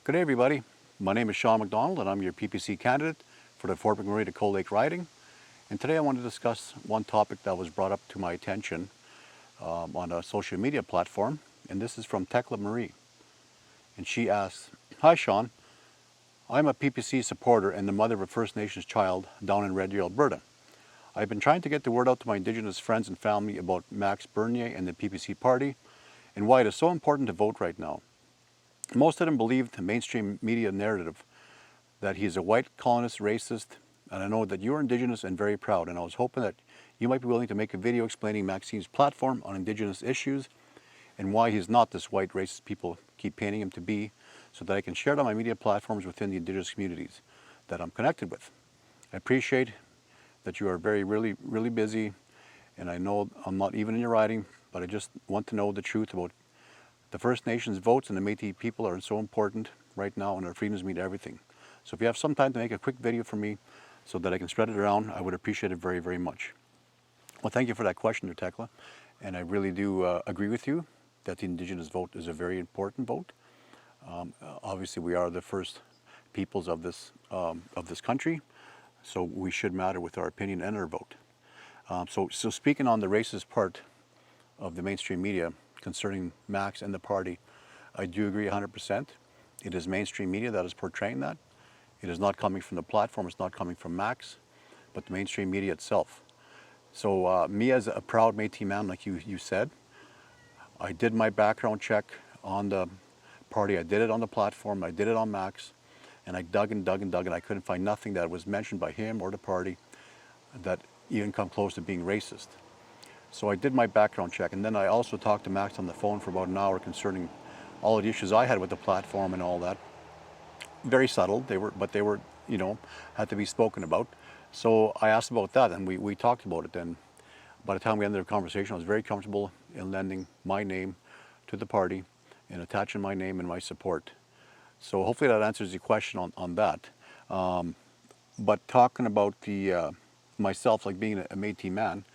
Good day, everybody. My name is Sean McDonald, and I'm your PPC candidate for the Fort McMurray to Cold Lake riding. And today I want to discuss one topic that was brought up to my attention on a social media platform, and this is from Tekla Marie. And she asks, "Hi, Sean. I'm a PPC supporter and the mother of a First Nations child down in Red Deer, Alberta. I've been trying to get the word out to my Indigenous friends and family about Max Bernier and the PPC party and why it is so important to vote right now. Most of them believe the mainstream media narrative that he is a white colonist racist, and I know that you're Indigenous and very proud, and I was hoping that you might be willing to make a video explaining Maxime's platform on Indigenous issues and why he's not this white racist people keep painting him to be, so that I can share it on my media platforms within the Indigenous communities that I'm connected with. I appreciate that you are really busy, and I know I'm not even in your riding, but I just want to know the truth about the First Nations votes, and the Métis people are so important right now, and our freedoms mean everything. So if you have some time to make a quick video for me so that I can spread it around, I would appreciate it very much." Well, thank you for that question, Tekla, and I really do agree with you that the Indigenous vote is a very important vote. Obviously, we are the first peoples of this country, so we should matter with our opinion and our vote. So speaking on the racist part of the mainstream media concerning Max and the party, I do agree 100%. It is mainstream media that is portraying that. It is not coming from the platform, it's not coming from Max, but the mainstream media itself. So me as a proud Métis man, like you said, I did my background check on the party, I did it on the platform, I did it on Max, and I dug and I couldn't find nothing that was mentioned by him or the party that even come close to being racist. So I did my background check, and then I also talked to Max on the phone for about an hour concerning all the issues I had with the platform and all that. Very subtle, but they were, had to be spoken about. So I asked about that, and we talked about it. And by the time we ended the conversation, I was very comfortable in lending my name to the party and attaching my name and my support. So hopefully that answers your question on that. But talking about myself, like being a Métis man,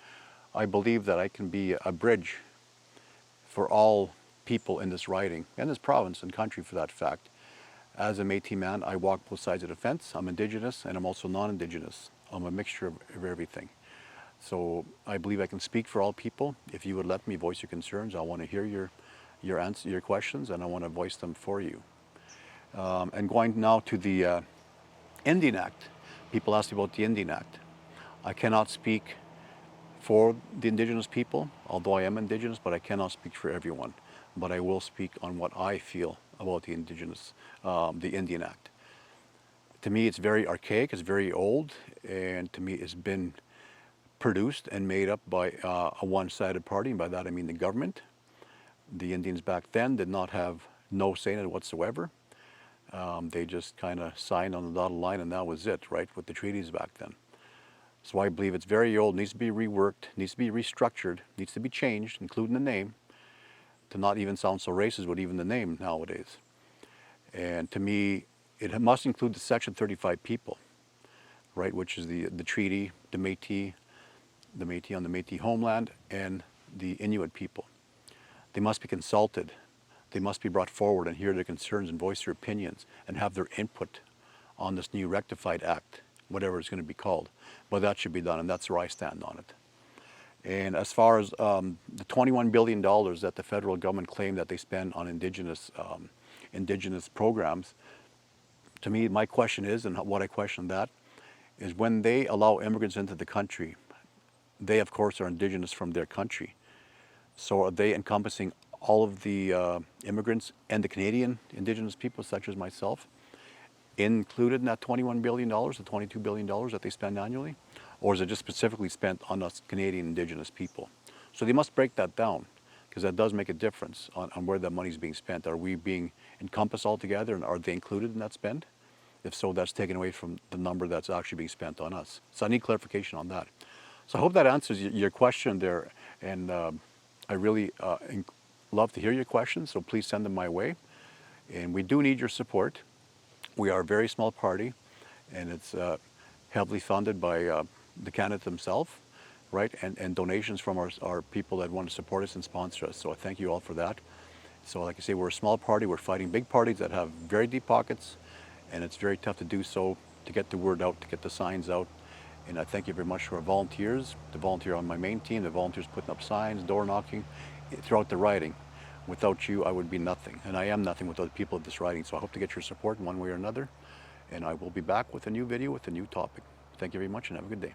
I believe that I can be a bridge for all people in this riding, and this province and country for that fact. As a Métis man, I walk both sides of the fence. I'm Indigenous and I'm also non-Indigenous. I'm a mixture of everything. So I believe I can speak for all people. If you would let me voice your concerns, I want to hear your answer, your questions, and I want to voice them for you. And going now to the Indian Act. People ask me about the Indian Act. I cannot speak for the Indigenous people, although I am Indigenous, but I cannot speak for everyone. But I will speak on what I feel about the Indian Act. To me, it's very archaic, it's very old, and to me it's been produced and made up by a one-sided party, and by that I mean the government. The Indians back then did not have no say in it whatsoever. They just kind of signed on the dotted line, and that was it, right, with the treaties back then. So I believe it's very old, needs to be reworked, needs to be restructured, needs to be changed, including the name, to not even sound so racist with even the name nowadays. And to me, it must include the Section 35 people, right, which is the treaty, the Métis on the Métis homeland, and the Inuit people. They must be consulted. They must be brought forward and hear their concerns and voice their opinions and have their input on this new rectified act, whatever it's going to be called. But that should be done, and that's where I stand on it. And as far as the $21 billion that the federal government claimed that they spend on Indigenous programs, to me, my question is, and what I question that, is when they allow immigrants into the country, they, of course, are Indigenous from their country. So are they encompassing all of the immigrants and the Canadian Indigenous people, such as myself, included in that $21 billion, the $22 billion that they spend annually? Or is it just specifically spent on us Canadian Indigenous people? So they must break that down, because that does make a difference on where that money is being spent. Are we being encompassed altogether, and are they included in that spend? If so, that's taken away from the number that's actually being spent on us. So I need clarification on that. So I hope that answers your question there, and I really love to hear your questions, so please send them my way. And we do need your support. We are a very small party, and it's heavily funded by the candidate himself, right, and donations from our people that want to support us and sponsor us. So I thank you all for that. So like I say, we're a small party, we're fighting big parties that have very deep pockets, and it's very tough to do so, to get the word out, to get the signs out. And I thank you very much to our volunteers, the volunteer on my main team, the volunteers putting up signs, door knocking, throughout the riding. Without you, I would be nothing, and I am nothing without the people of this riding. So I hope to get your support in one way or another, and I will be back with a new video with a new topic. Thank you very much and have a good day.